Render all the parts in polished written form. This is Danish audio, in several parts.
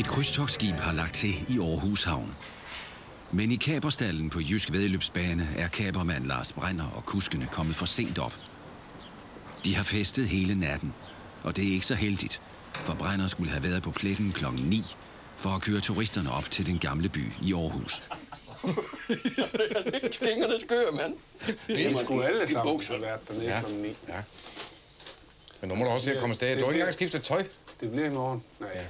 Et krydstogtskib har lagt til i Aarhus Havn. Men i kaperstallen på Jysk Væddeløbsbane er kapermand Lars Brenner og kuskene kommet for sent op. De har festet hele natten, og det er ikke så heldigt, for Brenner skulle have været på pletten klokken 9 for at køre turisterne op til den gamle by i Aarhus. Det er klingerne skør, mand. Det er sgu alle sammen, der har været dernede klokken 9. Ja. Men nu må du også se at komme afsted. Du har ikke engang skiftet tøj. Det bliver i morgen. Nej. Ja.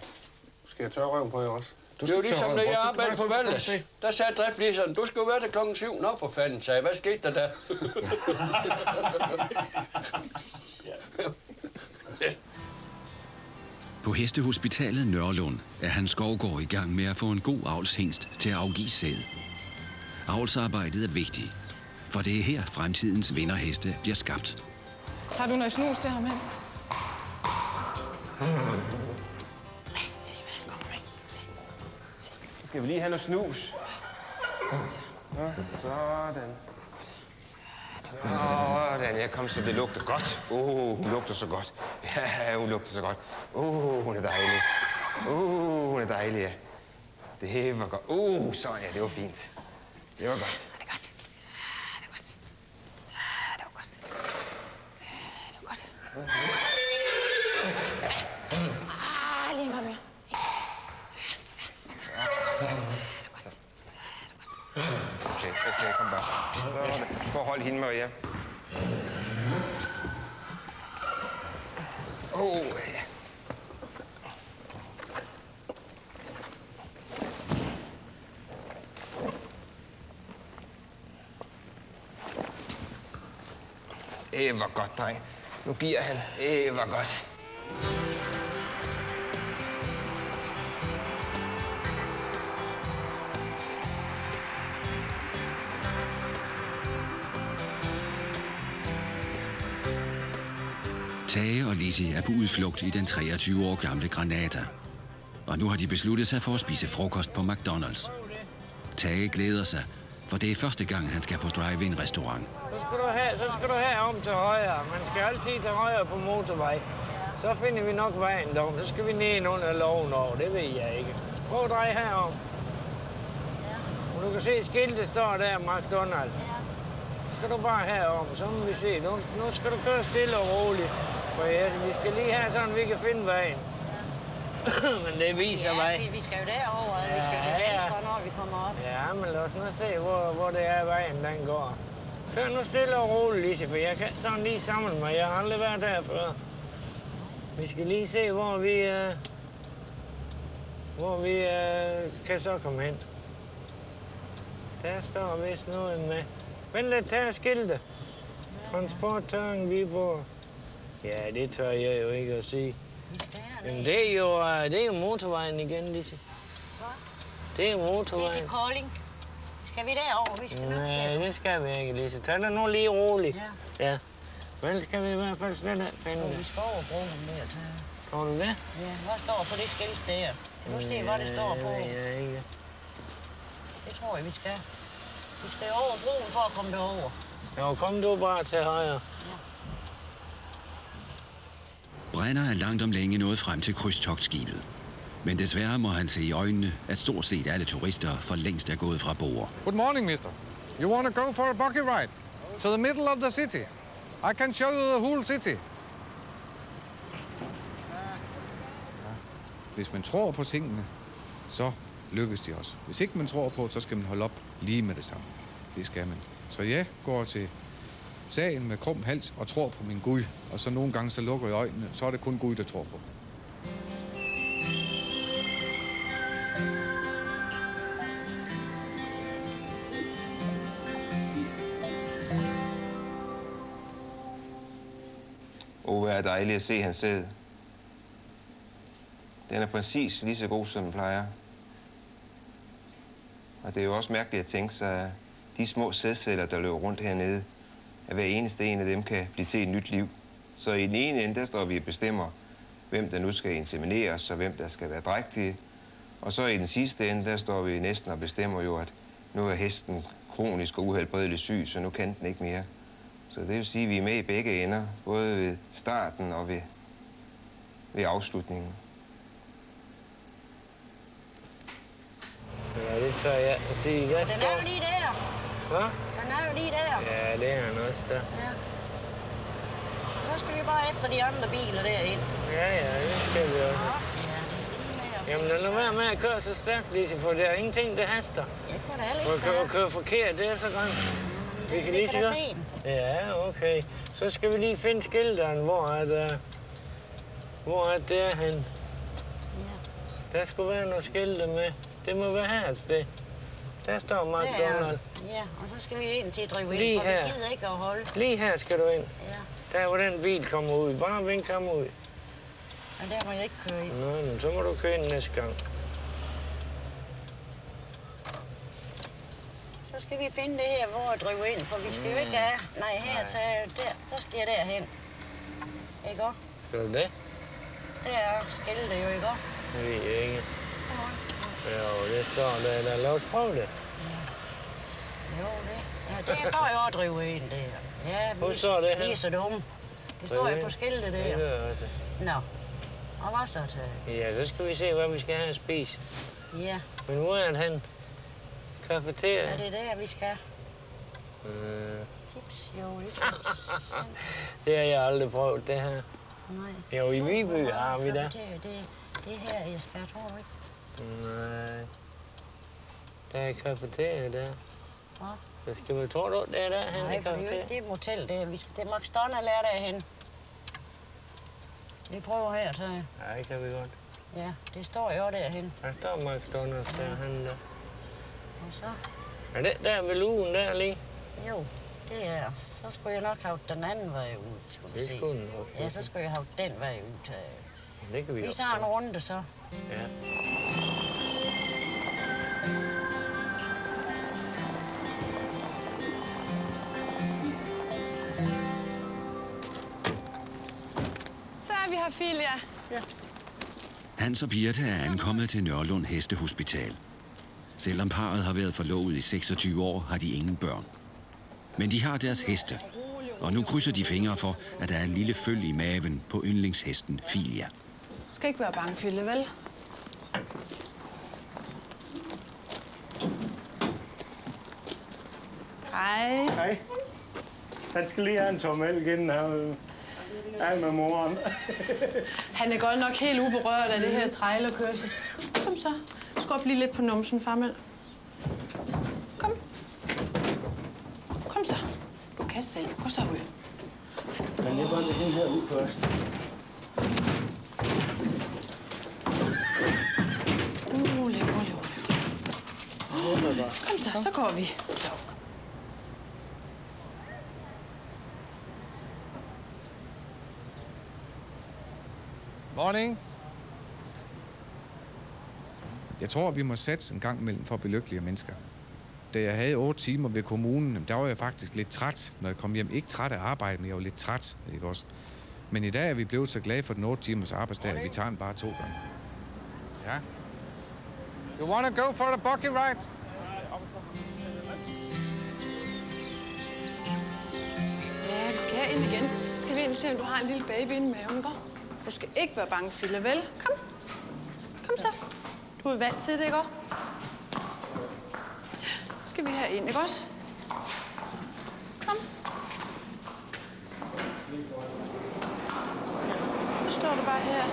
Skal jeg tørre røven på jer også? Det er jo ligesom, da jeg arbejdede på Valles. Der sagde driftslederen, du skal jo være der klokken 7. Nå, for fanden, sagde jeg. Hvad skete der der? På Hestehospitalet Nørlund er Hans Skovgaard i gang med at få en god avlshingst til at afgive sæd. Avlsarbejdet er vigtigt, for det er her fremtidens vinderheste bliver skabt. Har du noget snus til ham, Hans? Se, hvad han kommer med. Se. Skal vi lige have noget snus? Ja, sådan. Sådan, ja, kom så, det lugter godt. Hun lugter så godt. Ja, hun lugter så godt. Hun er dejlig. Hun er dejlig, ja. Det var godt. Så ja, det var fint. Det var godt. Det er godt. Det er godt. Det var godt. Det var godt. Lige en par mere. Okay, kom bare. Sådan. Prøv at holde hende, Maria. Ja. Det var godt, dreng. Nu giver han. Det var godt. Tage og Lizzie er på udflugt i den 23 år gamle Granada. Og nu har de besluttet sig for at spise frokost på McDonald's. Tage glæder sig, for det er første gang, han skal på drive-in-restaurant. Så skal du have om til højre. Man skal altid til højre på motorvej. Så finder vi nok vejen derom. Så skal vi ned under loven over. Det ved jeg ikke. Prøv at dreje herom. Og du kan se, skiltet står der, McDonald's. Så skal du bare herom, så må vi se. Nu skal du køre stille og roligt. For vi skal lige have sådan, vi kan finde vejen. Men det viser vej. Ja, vi skal jo derover, og vi skal til venstre, når vi kommer op. Ja, men lad os nu se, hvor det er, vejen den går. Kør nu stille og roligt, Lise, for jeg kan sådan lige samle mig. Jeg har aldrig været der før. Vi skal lige se, hvor vi kan så komme hen. Der står vist noget med. Vent lidt, tag skilte. Transporttørring Viborg. Ja, det tør jeg jo ikke at sige. Men det er jo motorvejen igen, Lise. Det er jo motorvejen. Det er til Kolding. Skal vi derover? Vi skal nok Nej, derover. det skal vi ikke, Lise. Tag det nu lige roligt. Ja. Ja. Vel skal vi i hvert fald slet ikke finde det. Vi skal over broen der. Tror du det? Ja, hvad står på det skilt der? Kan du se, hvad det står på? Ja, ikke. Det tror jeg, vi skal. Vi skal over broen for at komme derover. Jo, kom du bare til højre. Brenner er langt om længe nået frem til krydstogtskibet. Men desværre må han se i øjnene, at stort set alle turister for længst er gået fra bord. Good morning, mister. You want to go for a buggy ride? To the middle of the city. I can show you the whole city. Hvis man tror på tingene, så lykkes de også. Hvis ikke man tror på, så skal man holde op lige med det samme. Det skal man. Så jeg går til sagen med krum hals og tror på min Gud. Og så nogle gange så lukker jeg øjnene, så er det kun Gud, der tror på. Hvor er dejligt at se hans sæd. Den er præcis lige så god, som den plejer. Og det er jo også mærkeligt at tænke sig, at de små sædceller, der løber rundt hernede, at hver eneste en af dem kan blive til et nyt liv. Så i den ene ende, der står vi og bestemmer, hvem der nu skal insemineres, og hvem der skal være drægtige. Og så i den sidste ende, der står vi næsten og bestemmer jo, at nu er hesten kronisk og uhelbredeligt syg, så nu kan den ikke mere. Så det vil sige, at vi er med i begge ender, både ved starten og ved afslutningen. det tør jeg at sige. Der Den er jo lige der. Hvad? Den er jo lige der. Ja, det er han også der. Ja. Så skal vi bare efter de andre biler derind. Ja, det skal vi også. Jamen, lad være med at køre så stærkt, Lise, for der er ingenting, der haster. Jeg kunne da heller ikke At køre forkert, det er så godt. Vi kan lige se det. Ja, okay. Så skal vi lige finde skilteren, hvor er det hen? Ja. Der skulle være noget skilte med. Det må være her et sted. Der står McDonald's. Ja, og så skal vi ind til at drive lige ind, for her. vi gider ikke at holde. Lige her skal du ind. Ja. Der hvor den bil kommer ud. Bare vink ham ud. Men der må jeg ikke køre ind. Nå, men så må du køre ind næste gang. Så skal vi finde det her, hvor at drive ind, for vi skal jo ikke have... Nej, her tage der. Så skal jeg derhen. Ikke også? Skal du det? Der er skilte jo, ikke også? Det ved jeg ikke. Jo, det står der. Lad os prøve det. Jo, det. Ja, det står jo at drive ind, det. Ja, hvor står det her? Vi er så dumme. Det står jo på skiltet der. Det gør jeg også. Nå. Og hvad så til? Ja, så skal vi se, hvad vi skal have at spise. Ja. Men hvor er han? Kafeteria? Ja, det er der, vi skal. Tips, jo, det er tips. Det har jeg aldrig prøvet, det her. Nej. Jo, i Viby har vi det. Det er her, jeg skal, tror du ikke? Nej. Der er kafeteria der. Hvad? Så skal vi tro, du, det er derhen? Nej, for det er jo ikke det motel, det er. Det er McDonald's er derhen. Vi prøver her, så. Ja, det kan vi godt. Ja, det står jo derhen. Der står McDonald's derhen der. Og så? Er det der ved lugen der lige? Jo, det er. Så skulle jeg nok have den anden vej ud, skulle vi se. Det skulle den nok. Ja, så skulle jeg have den vej ud. Det kan vi Vi også. tager en runde, så. Ja. Så er vi her, Filia. Ja. Hans og Birte er ankommet til Nørlund Hestehospital. Selvom parret har været forlovet i 26 år, har de ingen børn. Men de har deres heste, og nu krydser de fingre for, at der er en lille føl i maven på yndlingshesten Filia. Du skal ikke være bange, Fille, vel? Hej. Hej. Han skal lige have en tom mælk inden han er med moren. Han er godt nok helt uberørt af det her trailerkørsel. Kom så. Du skal blive lidt på numsen, farmand. Kom. Kom så. Du kan selv. Gå så ud. Men jeg går det hende her ud først. Rolig. Kom så går vi. Morning. Jeg tror, vi må satse en gang imellem for at belykkelige mennesker. Da jeg havde 8 timer ved kommunen, der var jeg faktisk lidt træt, når jeg kom hjem. Ikke træt af arbejde, men jeg var lidt træt, ikke også? Men i dag er vi blevet så glade for den 8 timers arbejdsdag, at vi tager den bare 2 gange. Ja. You wanna go for the buggy ride? Ja, vi skal herind igen. Skal vi ind og se, om du har en lille baby inde i maven, ikke? Du skal ikke være bange, Fille, vel? Kom så. Du er vant til det, ikke? Skal vi herind, ikke også? Kom. Så står du bare her.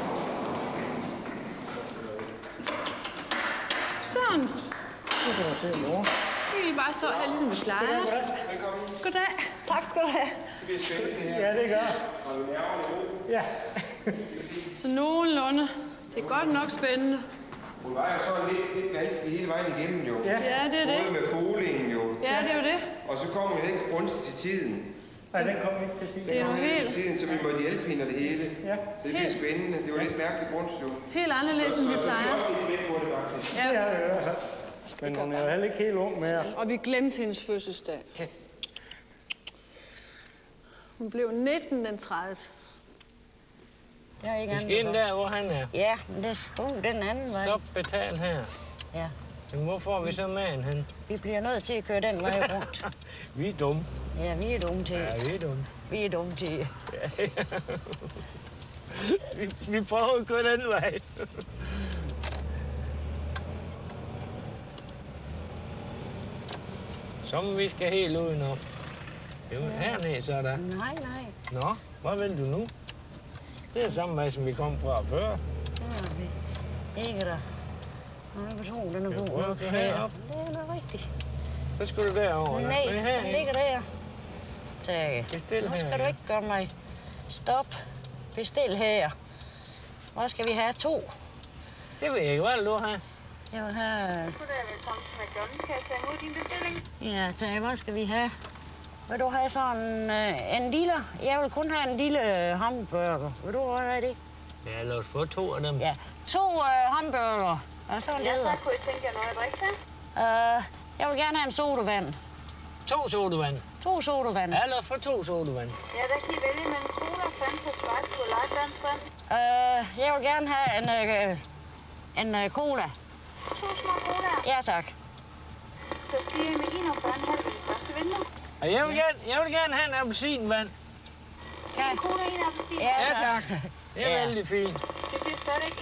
Sådan. Nu kan jeg se mor. Vi kan bare stå her, ligesom vi plejer. Goddag. Tak skal du have. Ja, det gør. Ja. Så nogenlunde. Det er godt nok spændende. Hun var jo så lidt vanskelig hele vejen igennem, jo. Ja, det er det. Både med fuglingen, jo. Ja, det er jo det. Og så kommer hun ikke rundt til tiden. Nej, den kom ikke til tiden. Det er noget helt... Til tiden, så vi måtte hjælpe hende og det hele. Ja. Så det bliver spændende. Det var lidt mærkeligt rundt, jo. Helt anderledes, end vi plejer. Så vi er også lidt spændt på det, faktisk. Ja. Det er det i hvert fald. Men hun er jo heller ikke helt ung mere. Og vi glemte hendes fødselsdag. Hun blev 19 den 30. Der er ikke Vi skal ind der, hvor han er. Ja, men det er den anden vej. Stop, betal her. Ja. Men hvor får vi så maden hen? Vi bliver nødt til at køre den vej rundt. Vi er dumme. Ja, vi er dumme til. Ja, vi er dumme. Vi er dumme til. Vi prøver at køre den vej. Som vi skal helt udenom. Jo, hernede så der. Nej. Nå, hvad vil du nu? Det er samme vej, som vi kom fra før. Det er vi. Ikke der. Jeg kan tro, den er god. Prøv at herop. Det er rigtigt. Så skal du derover. Nej, den ligger der. Tak. Bestil her. Nu skal du ikke gøre mig. Stop. Bestil her. Hvor skal vi have 2? Det ved jeg ikke. Hvad vil du have? Jeg vil have... Goddag, velkommen til McDonald's. Kan jeg tage imod din bestilling? Ja, tak. Hvad skal vi have? Vil du have sådan en lille... Jeg vil kun have en lille hamburger. Vil du have det? Ja, lad os få 2 af dem. Ja, 2 hamburger. Og så Ja, så kunne I tænke jer noget at drikke til? jeg vil gerne have en sodavand. 2 sodavand. 2 sodavand. Ja, lad os få 2 sodavand. Ja, der kan I vælge mellem cola, Fanta, Sprite, Cola Light, vandstrøm. Jeg vil gerne have en cola. 2 små cola. Ja, tak. Så stiger I med 41,5 i det første vindue. Og jeg vil gerne have en appelsinvand. Ja. En cola, en appelsin. Ja, Ja, tak. Det er vældig fint. Det bliver stadigvæk 41,5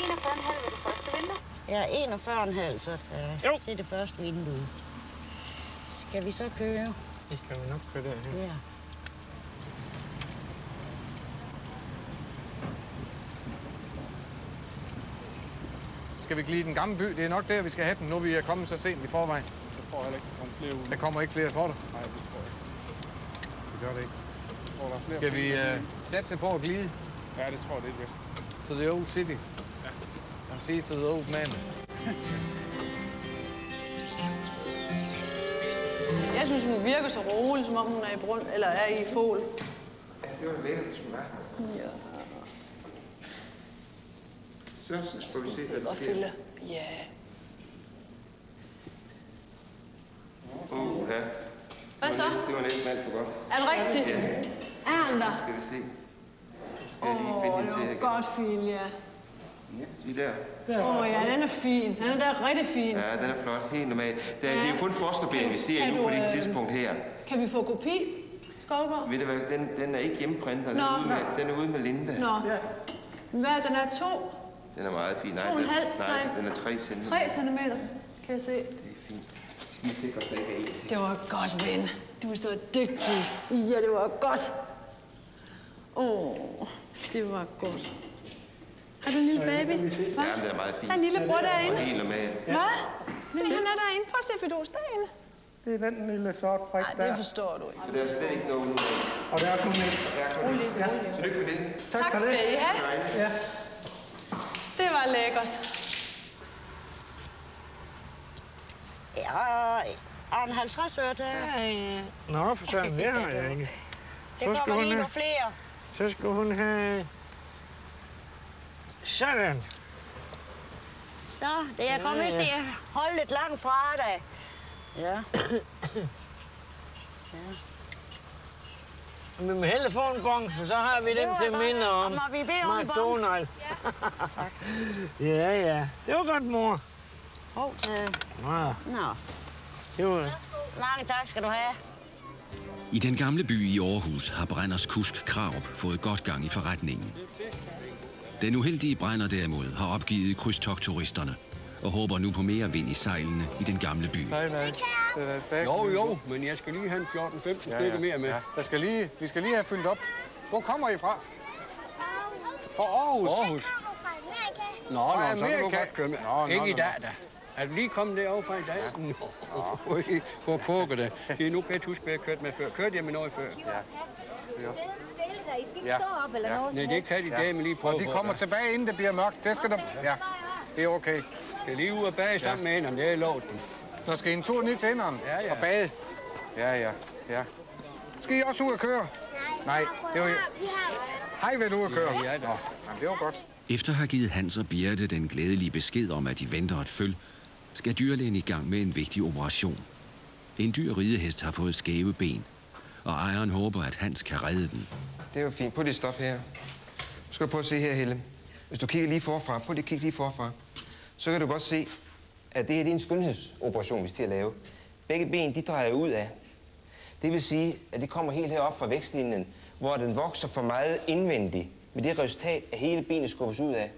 ved det første vindue. Ja, 41,5 så Jo. til det første vindue. Skal vi så køre? Det skal vi nok køre derhen. Ja. Skal vi glide den gamle by? Det er nok der, vi skal have dem, nu vi er kommet så sent i forvejen. Jeg tror heller ikke, der kommer flere ud. Der kommer ikke flere, tror du? Nej, det tror jeg ikke. Det gør det ikke. Jeg tror, der er flere. Skal vi satse på at glide Ja, det tror jeg, det er bedst. to the old city? Ja. And see to the old man. Jeg synes, hun virker så rolig, som om hun er i brund, eller er i fål. Ja, det var lækkert, det skulle være. Ja. Så skal vi se, hvad der sker. Fylde. Ja. Ja. Hvad så? Det var næsten alt for godt. Er det rigtigt? Ja. Er han der? Skal vi se. Skal jeg lige finde hende til det var godt fin, ja. Ja, de der. Ja, den er fin. Den er da rigtig fin. Ja, den er flot. Helt normalt. Det er jo kun fosterben, vi ser nu på det tidspunkt her. Kan vi få kopi, Skovgaard? Ved du hvad, den er ikke hjemmeprintet. Den er ude med Linda. Nå. Hvad? Den er 2? Den er meget fin. 2,5? Nej, den er 3 cm. 3 centimeter, kan jeg se. Det er fint. Vi sikrer slet ikke en til. Det var godt, ven. Du er så dygtig. Ja, det var godt. Det var godt. Har du en lille baby? Ja, men det er meget fint. Har en lille bror derinde? Og helt normalt. Hvad? Se, han er derinde. Prøv at se Fidus derinde. Det er den lille sort prik der. Nej, det forstår du ikke. Så der er slet ikke noget nu. Og der er kun en. Tillykke med det. Tak skal I have. Ja. Det var lækkert. Ja, en 50 øre til. Ja. Nå, for søren, det har jeg ikke. Det kommer lige nogle flere. Så skal hun have... Sådan. Så, det er kommet til at holde lidt langt fra dig. Ja. Vi må hellere få en gong, for så har vi den til at minde om Må vi bede om en bong? McDonald's. Tak. Ja. Det var godt, mor. Tak. Ja. Nå. Det var... Mange tak skal du have. I den gamle by i Aarhus har Brenners kusk Krarup fået godt gang i forretningen. Den uheldige Brenner derimod har opgivet krydstogtturisterne og håber nu på mere vind i sejlene i den gamle by. Nej. Jo, men jeg skal lige have en 14-15 stykker mere med. Ja. Vi skal lige have fyldt op. Hvor kommer I fra? Fra Aarhus? Aarhus. Nå, så kan du godt køre med. Ikke i dag, da. Er du lige kommet derovre fra i dag? Nå, hvor pokker det. Nu kan jeg huske, hvad jeg kørte med før. Kørte jeg med noget før? Ja. Sidde stille der. I skal ikke stå op eller noget. Nej, det kan de dage, men lige prøve. Og de kommer tilbage, inden det bliver mørkt. Det skal du... Ja, det er okay. Skal lige ud og bage sammen med hende, om det er lovet dem. Så skal I en tur ned til Inderen og bade. Ja. Skal I også ud og køre? Nej. Det var... Hej, vil du ud og køre? Ja, da. Nå, det var godt. Efter at have givet Hans og Birte den glædelige besked om, at de venter et føl, skal dyrlægen i gang med en vigtig operation. En dyr ridehest har fået skæve ben, og ejeren håber, at Hans kan redde den. Det er jo fint. Prøv lige at stoppe her. Nu skal du prøve at se her, Helle. Hvis du kigger lige forfra, prøv lige at kigge lige forfra, så kan du godt se, at det her det er en skønhedsoperation, vi skal til at lave. Begge ben, de drejer ud af. Det vil sige, at de kommer helt herop fra vækstlinjen, hvor den vokser for meget indvendigt, med det resultat, at hele benet skubbes ud af.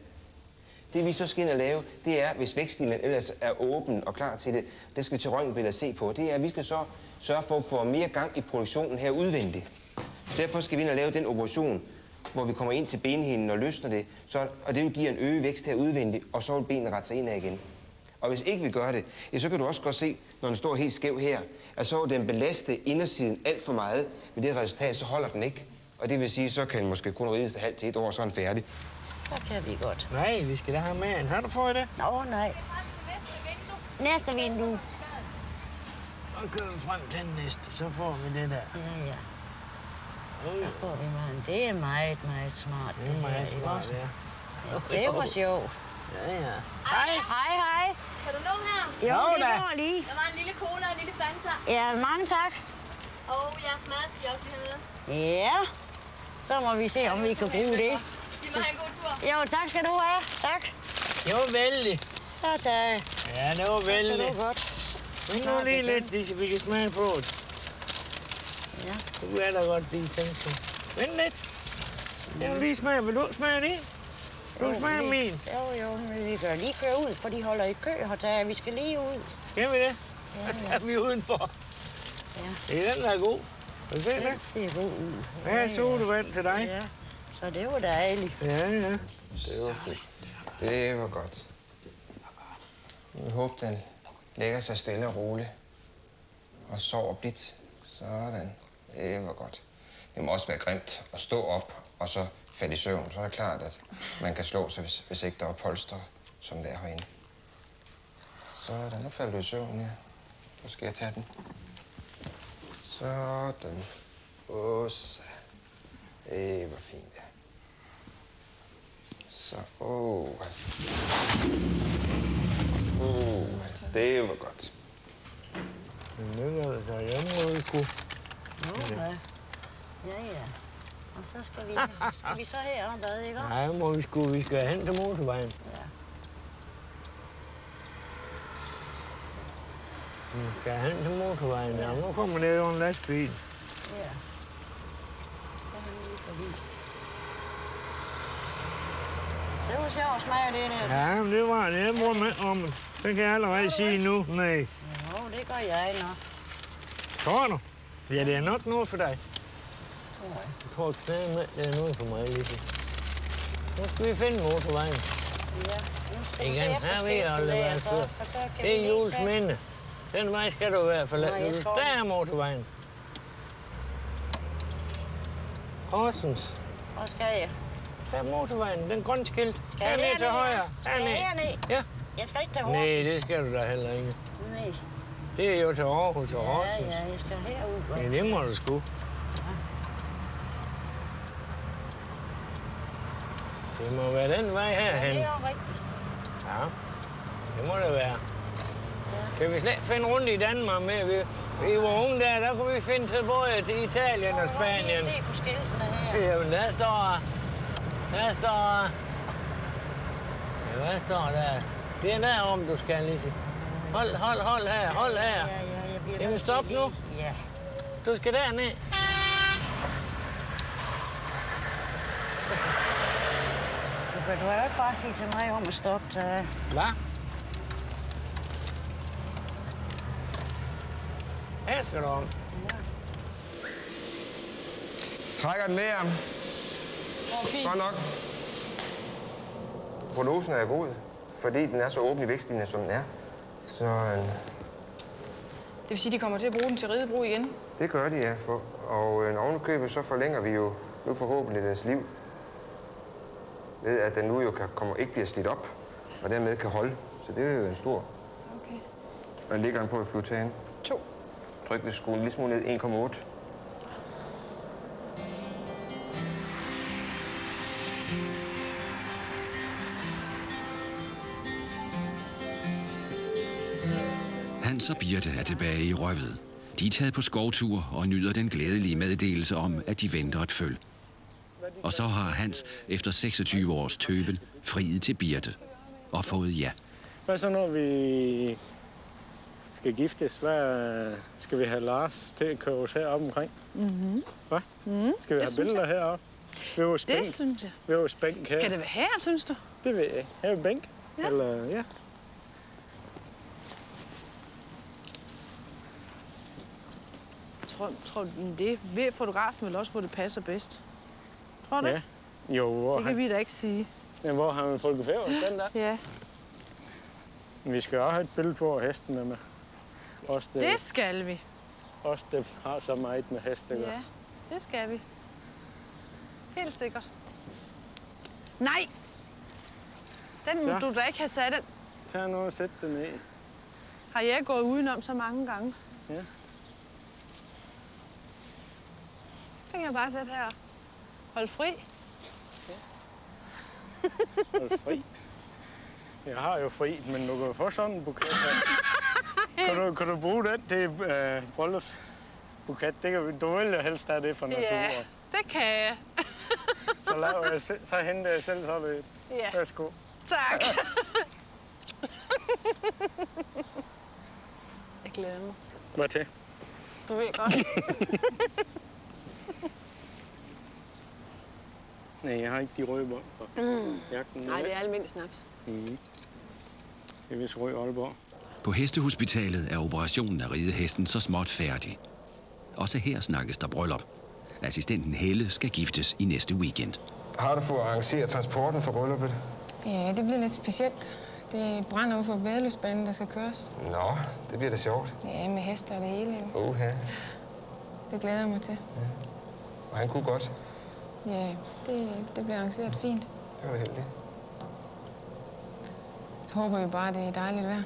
Det vi så skal ind og lave, det er, hvis vækstlinjen ellers er åben og klar til det, det skal vi til røntgenbilleder se på, det er, at vi skal så sørge for at få mere gang i produktionen her udvendigt. Derfor skal vi ind og lave den operation, hvor vi kommer ind til benhinden og løsner det, og det vil give en øget vækst her udvendigt, og så vil benene rette sig indad igen. Og hvis ikke vi gør det, ja, så kan du også godt se, når den står helt skæv her, at så vil den belaste indersiden alt for meget. Med det resultat, så holder den ikke. Og det vil sige, så kan den måske kun rides halvt til 1 år, så er den færdig. Så kan vi godt. Nej, vi skal da have med en. Har du fået det? Nå, nej. Næste vindue. Og kører vi frem til den næste, så får vi det der. Ja. Så får vi meget. Det er meget, meget smart. Det er meget smart, ja. Det var sjovt. Ja. Hej. Hej. Kan du nå her? Jo, det går lige. Der var en lille cola og en lille Fanta. Ja, mange tak. Og jeres mad skal jeg også lige have med. Ja. Så må vi se, om vi kan bruge det. Vi må have en god tur. Jo, tak skal du have. Tak. Det var vældig. Så tak. Ja, det var vældig. Det var godt. Men nu lige lidt, så vi kan smage på det. Ja. Du er da godt lige tænkt på. Vent lidt. Jeg vil lige smage. Vil du smage det? Du smager min. Jo, men vi kan lige køre ud, for de holder i kø her. Vi skal lige ud. Skal vi det? Ja. Er vi udenfor? Ja. Det er den, der er god. Vil du se det? Den ser god ud. Her er sodavand til dig. Ja, så det var dejligt. Ja. Det var fint. Det var godt. Jeg håber, den lægger sig stille og roligt. Og sover blidt. Sådan. Det var godt. Det må også være grimt at stå op og så falde i søvn. Så er det klart, at man kan slå sig, hvis ikke der er polster, som det er herinde. Sådan. Nu falder du i søvn, ja. Nu skal jeg tage den. Sådan. Åsa. Det var fint, ja. Så, det var godt. Det var altså hjemme, vi kunne. Ja. Og så skal vi så herom, hvad, ikke? Nej, vi skal hen til motorvejen. Ja. Vi skal hen til motorvejen, ja. Nu kommer det jo en lastbil. Ja. Det var sjovt smag, det der. Ja, men det var det. Jeg bruger med om det. Det kan jeg allerede sige nu. Nej. Jo, det gør jeg nok. Tror du? Ja, det er nok noget for dig. Jeg tror knæde med, det er noget for mig lige. Nu skal vi finde motorvejen. Ja, nu skal vi Igen, her vi se holde være på. Det er Jules Minde. Den vej skal du i hvert fald. Der er motorvejen. Horsens. Hvor skal jeg? Der er motorvejen, den grønne skilt. Skal jeg ned til højre? Skal jeg herned? Ja. Jeg skal ikke til Horsens. Nej, det skal du da heller ikke. Nej. Det er jo til Aarhus og Horsens. Ja, jeg skal herud. Ja, det må du sgu. Det må være den vej herhen. Ja, det er rigtigt. Ja, det må det være. Ja. Kan vi slet finde rundt i Danmark med? Vi var unge der kunne vi finde til både til Italien og Spanien. Se på skiltene her. Jamen, der står... Ja, hvad står der? Det er derom, du skal, Lise. Hold her. Ja, Jamen, stop nu. Ja. Du skal derned. Du kan jo ikke bare sige til mig om at stoppe. Hvad? Her skal du om. Trækker den ned ham. Godt nok. Prognosen er god, fordi den er så åben i vækstlinjen, som den er. Så Det vil sige, at de kommer til at bruge den til ridebrug igen? det gør de, ja. Og ovenikøbet så forlænger vi jo nu forhåbentlig deres liv. Ved at den nu jo ikke bliver slidt op, og dermed kan holde. Så det er jo en stor. Okay. Hvad ligger den på i flutagen? 2. Tryk ved skruen lige smule ned, 1,8. Hans og Birte er tilbage i Røved. De er taget på skovtur og nyder den glædelige meddelelse om, at de venter et føl. Og så har Hans efter 26 års tøven friet til Birte og fået ja. Hvad så når vi skal giftes? Hvad skal vi have Lars til at køre os heroppe omkring? Hvad? Skal vi have billeder heroppe? Det synes jeg. Vi er jo spænk her. Skal det være her, synes du? Det ved jeg. Her er bænk. Ja. Eller, ja. tror du, det ved fotografen vel også, hvor det passer bedst? Tror du? Ja. Jo, det kan vi da ikke sige. Men hvor har man fotograferet os den der? Ja. Men vi skal også have et billede på, at hesten er med. Også det skal vi. Også det har så meget med heste at gøre. Ja, det skal vi. Helt sikkert. Nej! Den må du da ikke have sat. Tag noget og sæt den ned. Har jeg gået udenom så mange gange? Ja. Den kan jeg bare sætte her. Hold fri. Ja. Hold fri. Jeg har jo fri, men du kan få sådan en buket her. Kan du bruge den til bryllupsbuket? Du vil jo helst have det for natur. Ja, det kan jeg. Så henter jeg selv sådan et. Ja. Værsgo. Tak. Jeg glæder mig. Hvad til? Du ved godt. Nej, jeg har ikke de røde bånd for jagten. Nej, det er almindelig snaps. Det er vist Rød Aalborg. På hestehospitalet er operationen af ridehesten så småt færdig. Også her snakkes der bryllup. Assistenten Helle skal giftes i næste weekend. Har du fået arrangeret transporten for brylluppet? Ja, det bliver lidt specielt. Det brænder ud for væddeløbsbanen, der skal køres. Nå, det bliver da sjovt. Ja, med hester og det hele. Oha. Det glæder jeg mig til. Ja. Og han kunne godt. Ja, det bliver arrangeret fint. Det var heldigt. Så håber vi bare, det er dejligt vejr.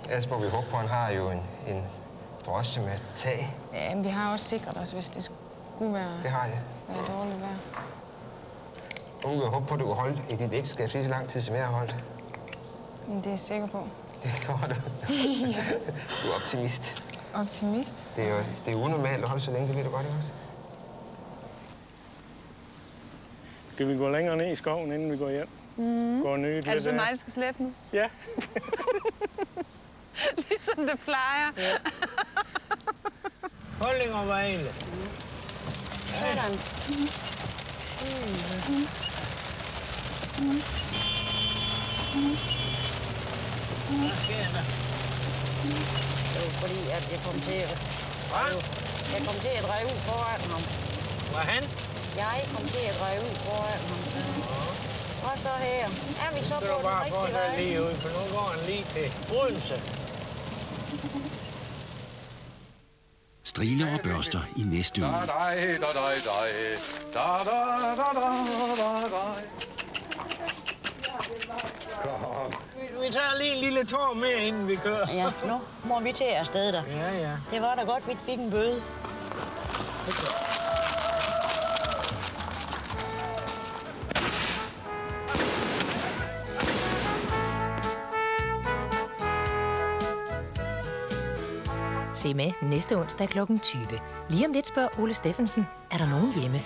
Ellers må vi håbe på, at han har jo en drosje med tag. Ja, men vi har også sikret os, hvis det skulle være, det har jeg. Være dårligt vejr. Og jeg håber på, at du kan holde i dit ægteskab lige så lang tid, som jeg har holdt. Men det er jeg sikker på. Det gør du. Du er optimist. Optimist? Det er unormalt at holde så længe, det ved du godt, ikke også? Skal vi gå længere ned i skoven, inden vi går hjem? Går ned er det så mig, der skal slæbe nu? Ja. Ligesom det plejer. Ja. Holding og Vejle. Sådan. Hvad sker der? Det var fordi, at jeg kom til at... Jeg kom til at dreje ud foran ham. Hvad han? Jeg kom til at dreje ud foran ham. Og så her. Er vi så på den rigtige vej? Det er bare for at lige ud, for nu går han lige til Odense. Striler og børster i næste uge. Vi tager lige en lille tår mere, inden vi kører. Ja, nu må vi til afsted der. Ja, ja. Det var da godt, vi fik en bøde. Se med næste onsdag kl. 20. Lige om lidt spørger Ole Steffensen, er der nogen hjemme?